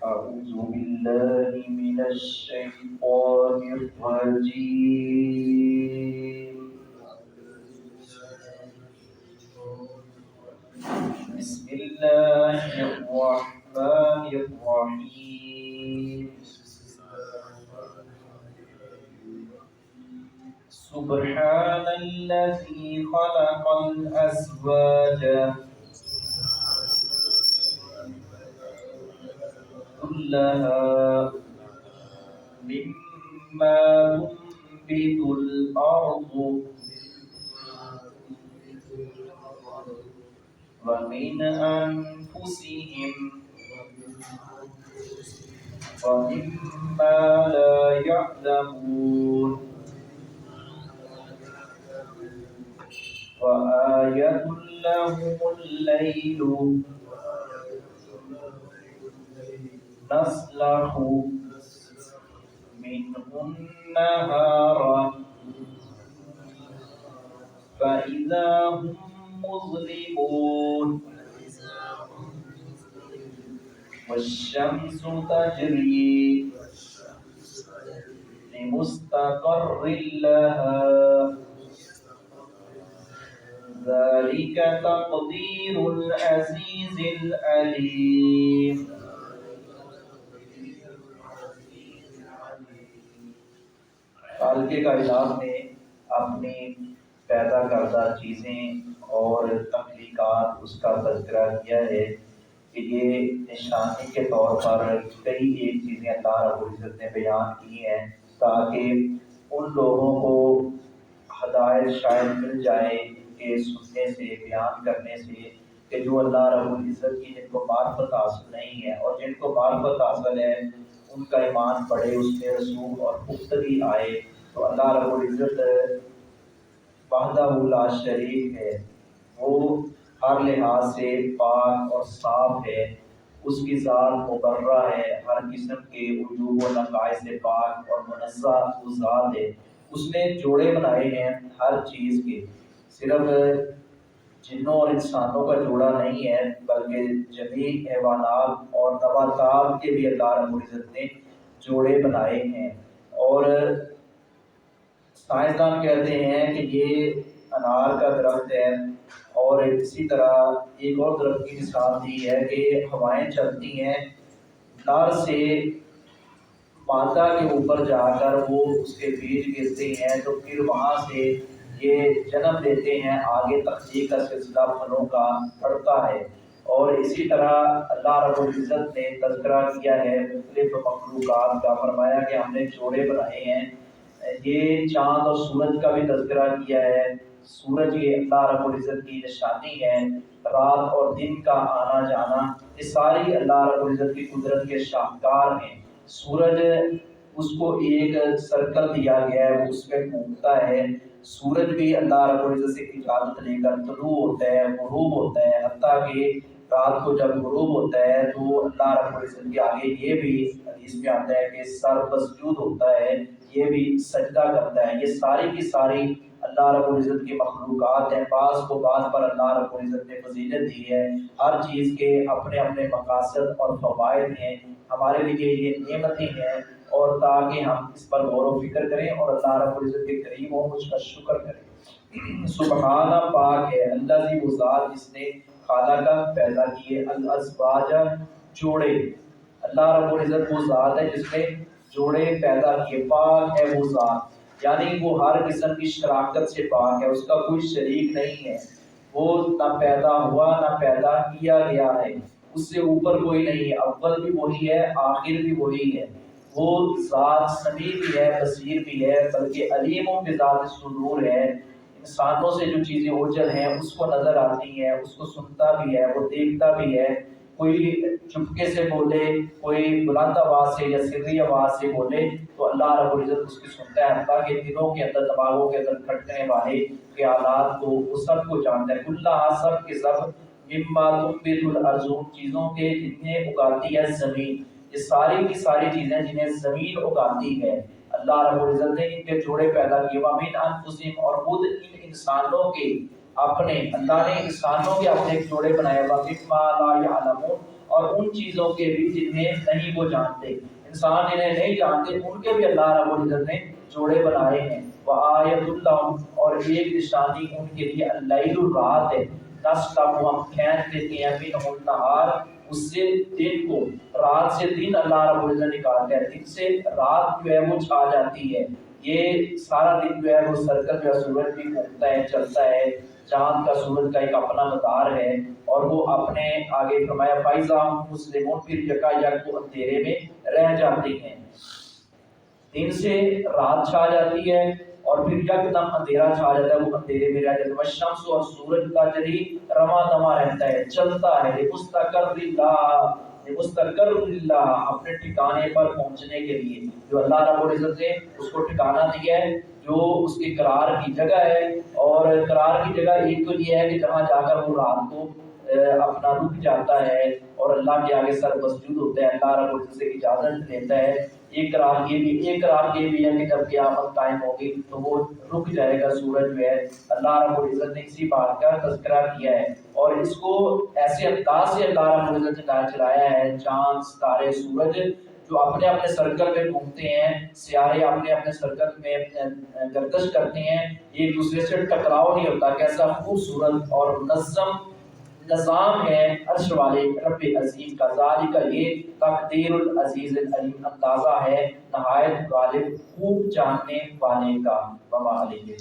أعوذ بالله من الشيطان الرجيم. بسم الله الرحمن الرحيم. سبحان الذي خلق الأزواج كلها مما تنبت الأرض ومن أنفسهم ومما لا يعلمون. وآية لهم الليل نسلخ منه النهار فإذا هم مظلمون. والشمس تجري لمستقر لها ذلك تقدير العزيز العليم. خالق کائنات نے اپنی پیدا کردہ چیزیں اور تخلیقات اس کا تذکرہ کیا ہے کہ یہ نشانی کے طور پر کئی ایک چیزیں اللہ رب العزت نے بیان کی ہیں تاکہ ان لوگوں کو ہدایت شاید مل جائے کہ سننے سے، بیان کرنے سے، کہ جو اللہ رب العزت کی جن کو معرفت حاصل نہیں ہے، اور جن کو معرفت حاصل ہے ان کا ایمان پڑے، اس میں رسول اور پختگی آئے. تو اللہ رب العزت وحدہ لا شریک ہے، وہ ہر لحاظ سے پاک اور صاف ہے، اس کی ذات مبرہ ہے، ہر قسم کے عیوب و نقائص سے پاک اور منزہ وہ ذات ہے. اس نے جوڑے بنائے ہیں ہر چیز کے، صرف جنوں اور انسانوں کا جوڑا نہیں ہے بلکہ جمیع حیوانات اور نباتات کے بھی اللہ رب العزت نے جوڑے بنائے ہیں. اور سائنسدان کہتے ہیں کہ یہ انار کا درخت ہے، اور اسی طرح ایک اور درخت کی مثال دی ہے کہ ہوائیں چلتی ہیں نر سے مادہ کے اوپر جا کر وہ اس کے بیج گرتے ہیں، تو پھر وہاں سے یہ جنم لیتے ہیں، آگے تخلیق کا سلسلہ پھلوں کا بڑھتا ہے. اور اسی طرح اللہ رب العزت نے تذکرہ کیا ہے مختلف مخلوقات کا، فرمایا کہ ہم نے جوڑے بنائے ہیں. یہ چاند اور سورج کا بھی تذکرہ کیا ہے. سورج یہ اللہ رب العزت کی نشانی ہے، رات اور دن کا آنا جانا یہ ساری اللہ رب العزت کی قدرت کے شاہکار ہیں. سورج اس کو ایک سرکل دیا گیا ہے، وہ اس میں گھومتا ہے. سورج بھی اللہ رب العزت سے اجازت لے کر طلوع ہوتا ہے، غروب ہوتا ہے، حتیٰ کہ رات کو جب غروب ہوتا ہے تو اللہ رب العزت کے آگے یہ بھی حدیث میں آتا ہے کہ سر مسجود ہوتا ہے، یہ بھی سجدہ کرتا ہے. یہ ساری کی ساری اللہ رب العزت کی مخلوقات ہیں. بعض کو بعض پر اللہ رب العزت نے فضیلت دی ہے. ہر چیز کے اپنے اپنے مقاصد اور فوائد ہیں. ہمارے لیے یہ نعمتیں ہیں، اور تاکہ ہم اس پر غور و فکر کریں اور اللہ رب العزت کے قریب ہوں، اس کا شکر کریں. سبحانہ پاک ہے اللہ کی وہ ذات جس نے خالقہ پیدا کیے الازواج جوڑے. اللہ رب العزت وہ ذات ہے جس نے جوڑے پیدا کیے. پاک ہے وہ ذات، یعنی وہ ہر قسم کی شراکت سے پاک ہے، اس کا کوئی شریک نہیں ہے. وہ نہ پیدا ہوا نہ پیدا کیا گیا ہے، اس سے اوپر کوئی نہیں ہے. اول بھی وہی ہے، آخر بھی وہی ہے. وہ ذات سمیع بھی ہے، بصیر بھی ہے، بلکہ علیم و بذات الصدور ہے. انسانوں سے جو چیزیں اوجھل ہیں اس کو نظر آتی ہیں، اس کو سنتا بھی ہے، وہ دیکھتا بھی ہے. کوئی چپکے سے بولے، کوئی بلند آواز سے یا سری آواز سے بولے تو اللہ رب العزت اس کی سنتا ہے. حتیٰ کہ دلوں کے اندر، دماغوں کے اندر کھٹنے والے خیالات کو وہ سب کو جانتا ہے. کلّہ سب کے سب مما تنبت الارض، چیزوں کے جتنے اگاتی ہے زمین، یہ ساری کی ساری چیزیں جنہیں زمین اگاتی ہے اللہ رب العزت نے ان کے جوڑے پیدا کیے. وَمِنْ أَنفُسِهِمْ، اور خود ان انسانوں کے اپنے، اللہ نے انسانوں کے اپنے جوڑے بنائے. وَمِمَّا لَا يَعْلَمُونَ، اور ان چیزوں کے بھی جنہیں نہیں وہ جانتے، انسان جنہیں نہیں جانتے ان کے بھی اللہ رب العزت نے جوڑے بنائے ہیں۔ وآیت اللہ، اور ایک نشانی ان کے لیے اللیل، رات ہے، نسلم ہم کھینچ لیتے ہیں منہ النہار، اس سے دن کو، رات سے دن اللہ رب العزت نکالتا ہے، دن سے رات جو ہے وہ چھا جاتی ہے۔ یہ سارا دن جو ہے وہ سرکل جو ہے سورج بھی گھومتا ہے، چلتا ہے، چاند کا سورج کا ایک اپنا مدار ہے، اور وہ اپنے آگے فرمایا فائزہ مسلمون، پھر یکا یک وہ اندھیرے میں رہ جاتے ہیں۔ دن سے رات چھا جاتی ہے اور پھر یکدم اندھیرا چھا جاتا ہے، وہ اندھیرے میں رہ جاتا ہے۔ والشمس، اور سورج کا جری رواں دواں رہتا ہے، چلتا ہے، لمستقر اللہ، لمستقر اللہ، اپنے ٹھکانے پر پہنچنے کے لیے، جو اللہ رب العزت نے اس کو ٹھکانہ دیا ہے، جو اس کے قرار کی جگہ ہے۔ اور قرار کی جگہ ایک تو یہ ہے کہ جہاں جا کر وہ رات کو اپنا رک جاتا ہے اور اللہ کے آگے سر مسجود ہوتا ہے، اللہ رب العزت سے اجازت لیتا ہے۔ ایک قرار یہ بھی ہے کہ جب قیامت قائم ہوگی تو وہ رک جائے گا سورج جو ہے۔ اللہ رب العزت نے اسی بات کا تذکرہ کیا ہے، اور اس کو ایسے انداز سے اللہ رب العزت نے چلایا ہے، چاند، ستارے، سورج جو اپنے اپنے سرکل میں گھومتے ہیں، سیارے اپنے اپنے سرکل میں گردش کرتے ہیں، ایک دوسرے سے ٹکراؤ نہیں ہوتا۔ کیسا خوبصورت اور منظم نظام ہے عرش والے رب عظیم کا، ذالک، یہ تقدیر العزیز العلیم، اندازہ ہے نہایت غالب خوب جاننے والے کا۔ وما علیہ